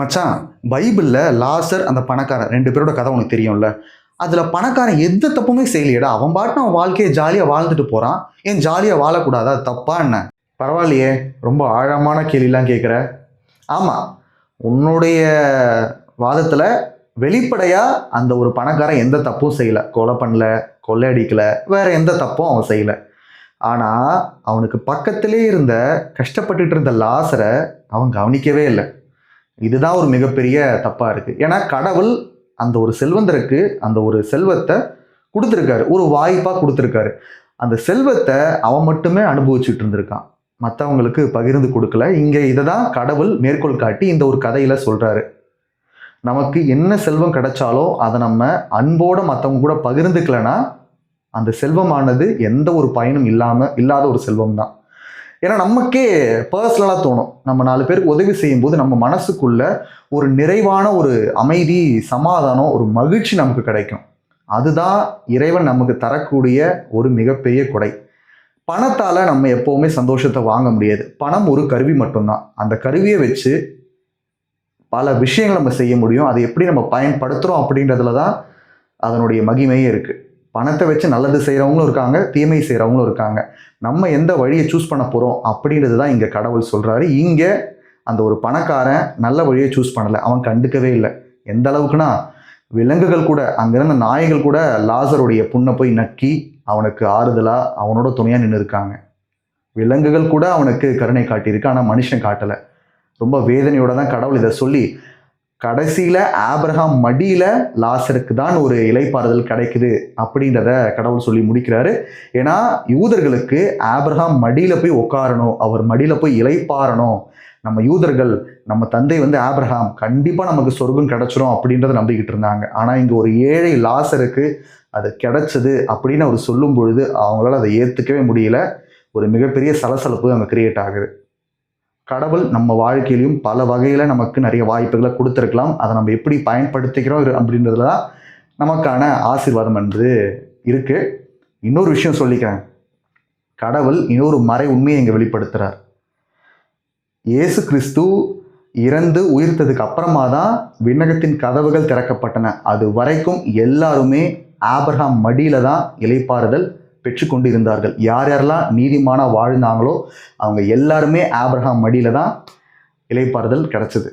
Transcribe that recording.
மச்சான், பைபிள்ல லாசர் அந்த பணக்காரன் 2 பேரோட கதை உனக்கு தெரியும்ல. அதுல பணக்காரன் எந்த தப்புமே செய்யலையேடா. அவன் பாட்டுன்னு அவன் வாழ்க்கைய ஜாலியா வாழ்ந்துட்டு போறான். ஏன் ஜாலியா வாழக்கூடாதா? அது தப்பா என்ன? பரவாயில்லையே, ரொம்ப ஆழமான கேள்விலாம் கேட்குற. ஆமா, உன்னுடைய வாதத்துல வெளிப்படையா அந்த ஒரு பணக்காரன் எந்த தப்பும் செய்யல. கொலை பண்ணல, கொள்ளையடிக்கல, வேற எந்த தப்பும் அவன் செய்யல. ஆனா அவனுக்கு பக்கத்திலே இருந்த கஷ்டப்பட்டுட்டு இருந்த லாசரை அவன் கவனிக்கவே இல்லை. இதுதான் ஒரு மிகப்பெரிய தப்பா இருக்கு. ஏன்னா கடவுள் அந்த ஒரு செல்வந்தருக்கு அந்த ஒரு செல்வத்தை கொடுத்துருக்காரு, ஒரு வாய்ப்பா கொடுத்துருக்காரு. அந்த செல்வத்தை அவன் மட்டுமே அனுபவிச்சுட்டு இருந்திருக்கான், மற்றவங்களுக்கு பகிர்ந்து கொடுக்கல. இங்க இதை தான் கடவுள் மேற்கோள் காட்டி இந்த ஒரு கதையில சொல்றாரு. நமக்கு என்ன செல்வம் கிடைச்சாலும் அதை நம்ம அன்போட மற்றவங்க கூட பகிர்ந்துக்கலன்னா அந்த செல்வமானது எந்த ஒரு பயனும் இல்லாத ஒரு செல்வம் தான். ஏன்னா நமக்கே பர்சனலாக தோணும், நம்ம 4 பேருக்கு உதவி செய்யும் போது நம்ம மனசுக்குள்ள ஒரு நிறைவான ஒரு அமைதி, சமாதானம், ஒரு மகிழ்ச்சி நமக்கு கிடைக்கும். அதுதான் இறைவன் நமக்கு தரக்கூடிய ஒரு மிகப்பெரிய கொடை. பணத்தால் நம்ம எப்போவுமே சந்தோஷத்தை வாங்க முடியாது. பணம் ஒரு கருவி மட்டும்தான். அந்த கருவியை வச்சு பல விஷயங்கள் நம்ம செய்ய முடியும். அதை எப்படி நம்ம பயன்படுத்துகிறோம் அப்படின்றதுல தான் அதனுடைய மகிமையே இருக்குது. பணத்தை வச்சு நல்லது செய்கிறவங்களும் இருக்காங்க, தீமை செய்கிறவங்களும் இருக்காங்க. நம்ம எந்த வழியை சூஸ் பண்ண போகிறோம் அப்படின்றது தான் இங்கே கடவுள் சொல்கிறாரு. இங்கே அந்த ஒரு பணக்காரன் நல்ல வழியை சூஸ் பண்ணலை, அவன் கண்டுக்கவே இல்லை. எந்த அளவுக்குன்னா விலங்குகள் கூட, அங்கிருந்த நாய்கள் கூட லாசருடைய புண்ணை போய் நக்கி அவனுக்கு ஆறுதலாக அவனோட துணையாக நின்று இருக்காங்க. விலங்குகள் கூட அவனுக்கு கருணை காட்டியிருக்கு, ஆனால் மனுஷன் காட்டலை. ரொம்ப வேதனையோட தான் கடவுள் இதை சொல்லி கடைசியில ஆபிரகாம் மடியில லாசருக்கு தான் ஒரு இளைப்பாறுதல் கிடைக்குது அப்படின்றத கடவுள் சொல்லி முடிக்கிறாரு. ஏன்னா யூதர்களுக்கு ஆபிரகாம் மடியில போய் உட்காரணும், அவர் மடியில போய் இளைப்பாறணும். நம்ம யூதர்கள், நம்ம தந்தை ஆபிரகாம், கண்டிப்பா நமக்கு சொர்க்கம் கிடைச்சிரும் அப்படின்றத நம்பிக்கிட்டு இருந்தாங்க. ஆனா இங்க ஒரு ஏழை லாசருக்கு அது கிடைச்சது அப்படின்னு அவர் சொல்லும் பொழுது அவங்களால அதை ஏத்துக்கவே முடியல. ஒரு மிகப்பெரிய சலசலப்பு அங்கே கிரியேட் ஆகுது. கடவுள் நம்ம வாழ்க்கையிலையும் பல வகையில் நமக்கு நிறைய வாய்ப்புகளை கொடுத்துருக்கலாம். அதை நம்ம எப்படி பயன்படுத்திக்கிறோம் அப்படின்றதுல தான் நமக்கான ஆசீர்வாதம் என்பது இருக்குது. இன்னொரு விஷயம் சொல்லிக்கிறேன், கடவுள் இன்னொரு மறை உண்மையை இங்கே வெளிப்படுத்துகிறார். இயேசு கிறிஸ்து இறந்து உயிர்த்ததுக்கு அப்புறமா தான் விண்ணகத்தின் கதவுகள் திறக்கப்பட்டன. அது வரைக்கும் எல்லாருமே ஆபிரகாம் மடியில தான் இளைப்பாறுதல் பெற்றுக்கொண்டு இருந்தார்கள். யார் யாரெல்லாம் நீதிமானா வாழ்ந்தாங்களோ அவங்க எல்லாருமே ஆபிரகாம் மடியில தான் இளைப்பாறுதல் கிடைச்சது.